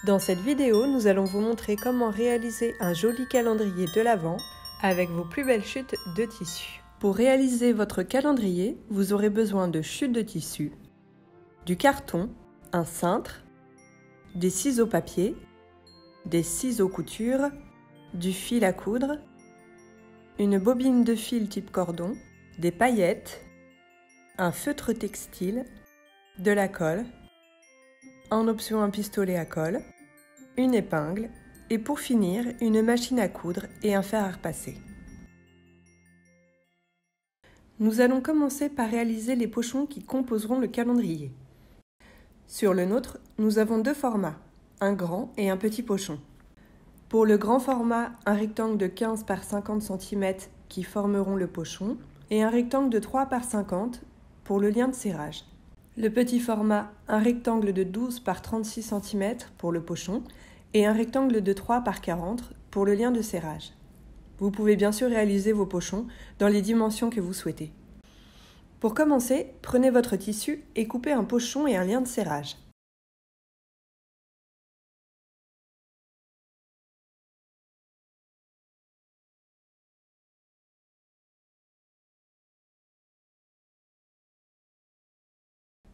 Dans cette vidéo, nous allons vous montrer comment réaliser un joli calendrier de l'Avent avec vos plus belles chutes de tissu. Pour réaliser votre calendrier, vous aurez besoin de chutes de tissu, du carton, un cintre, des ciseaux papier, des ciseaux couture, du fil à coudre, une bobine de fil type cordon, des paillettes, un feutre textile, de la colle, en option un pistolet à colle, une épingle et pour finir, une machine à coudre et un fer à repasser. Nous allons commencer par réaliser les pochons qui composeront le calendrier. Sur le nôtre, nous avons deux formats, un grand et un petit pochon. Pour le grand format, un rectangle de 15 par 50 cm qui formeront le pochon et un rectangle de 3 par 50 pour le lien de serrage. Le petit format, un rectangle de 12 par 36 cm pour le pochon et un rectangle de 3 par 40 pour le lien de serrage. Vous pouvez bien sûr réaliser vos pochons dans les dimensions que vous souhaitez. Pour commencer, prenez votre tissu et coupez un pochon et un lien de serrage.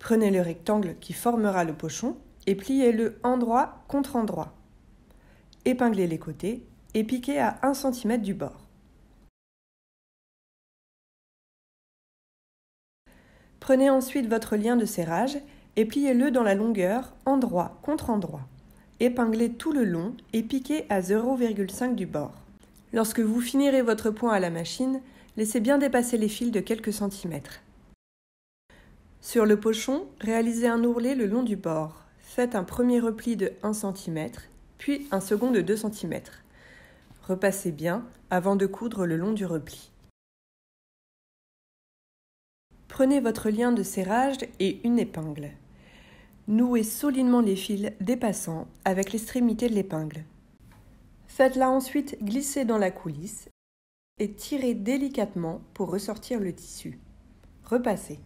Prenez le rectangle qui formera le pochon et pliez-le endroit contre endroit. Épinglez les côtés et piquez à 1 cm du bord. Prenez ensuite votre lien de serrage et pliez-le dans la longueur endroit contre endroit. Épinglez tout le long et piquez à 0,5 du bord. Lorsque vous finirez votre point à la machine, laissez bien dépasser les fils de quelques centimètres. Sur le pochon, réalisez un ourlet le long du bord. Faites un premier repli de 1 cm, puis un second de 2 cm. Repassez bien avant de coudre le long du repli. Prenez votre lien de serrage et une épingle. Nouez solidement les fils dépassants avec l'extrémité de l'épingle. Faites-la ensuite glisser dans la coulisse et tirez délicatement pour ressortir le tissu. Repassez.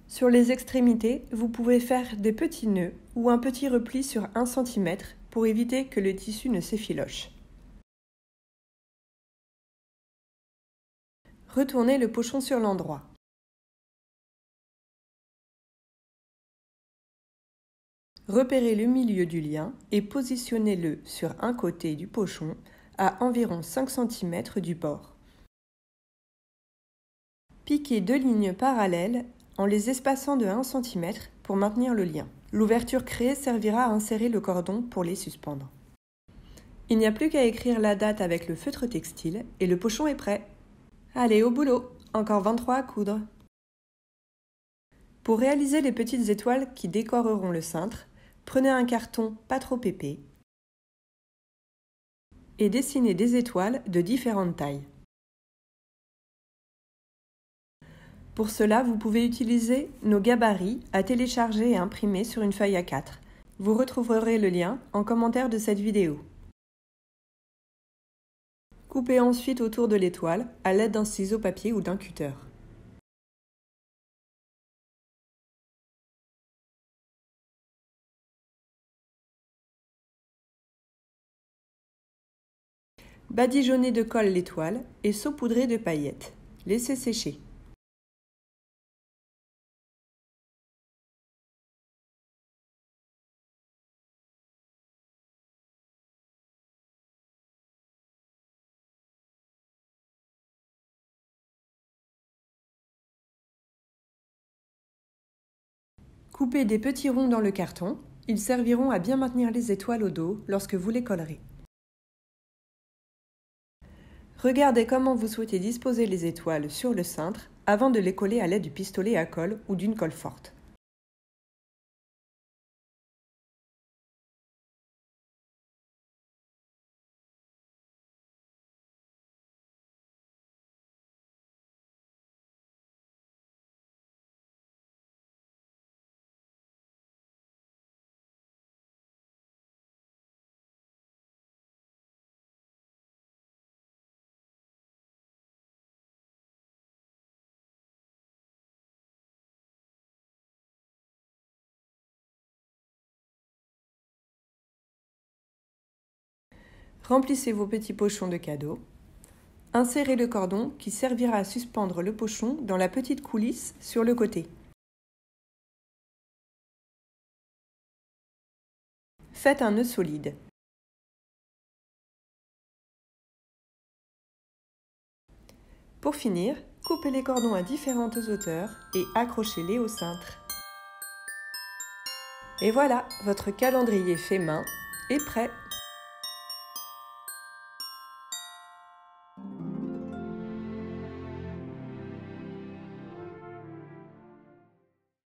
Sur les extrémités, vous pouvez faire des petits nœuds ou un petit repli sur 1 cm pour éviter que le tissu ne s'effiloche. Retournez le pochon sur l'endroit. Repérez le milieu du lien et positionnez-le sur un côté du pochon à environ 5 cm du bord. Piquez deux lignes parallèles en les espaçant de 1 cm pour maintenir le lien. L'ouverture créée servira à insérer le cordon pour les suspendre. Il n'y a plus qu'à écrire la date avec le feutre textile et le pochon est prêt. Allez, au boulot! Encore 23 à coudre. Pour réaliser les petites étoiles qui décoreront le cintre, prenez un carton pas trop épais et dessinez des étoiles de différentes tailles. Pour cela, vous pouvez utiliser nos gabarits à télécharger et imprimer sur une feuille A4. Vous retrouverez le lien en commentaire de cette vidéo. Coupez ensuite autour de l'étoile à l'aide d'un ciseau papier ou d'un cutter. Badigeonnez de colle l'étoile et saupoudrez de paillettes. Laissez sécher. Coupez des petits ronds dans le carton, ils serviront à bien maintenir les étoiles au dos lorsque vous les collerez. Regardez comment vous souhaitez disposer les étoiles sur le cintre avant de les coller à l'aide du pistolet à colle ou d'une colle forte. Remplissez vos petits pochons de cadeaux. Insérez le cordon qui servira à suspendre le pochon dans la petite coulisse sur le côté. Faites un nœud solide. Pour finir, coupez les cordons à différentes hauteurs et accrochez-les au cintre. Et voilà, votre calendrier fait main est prêt.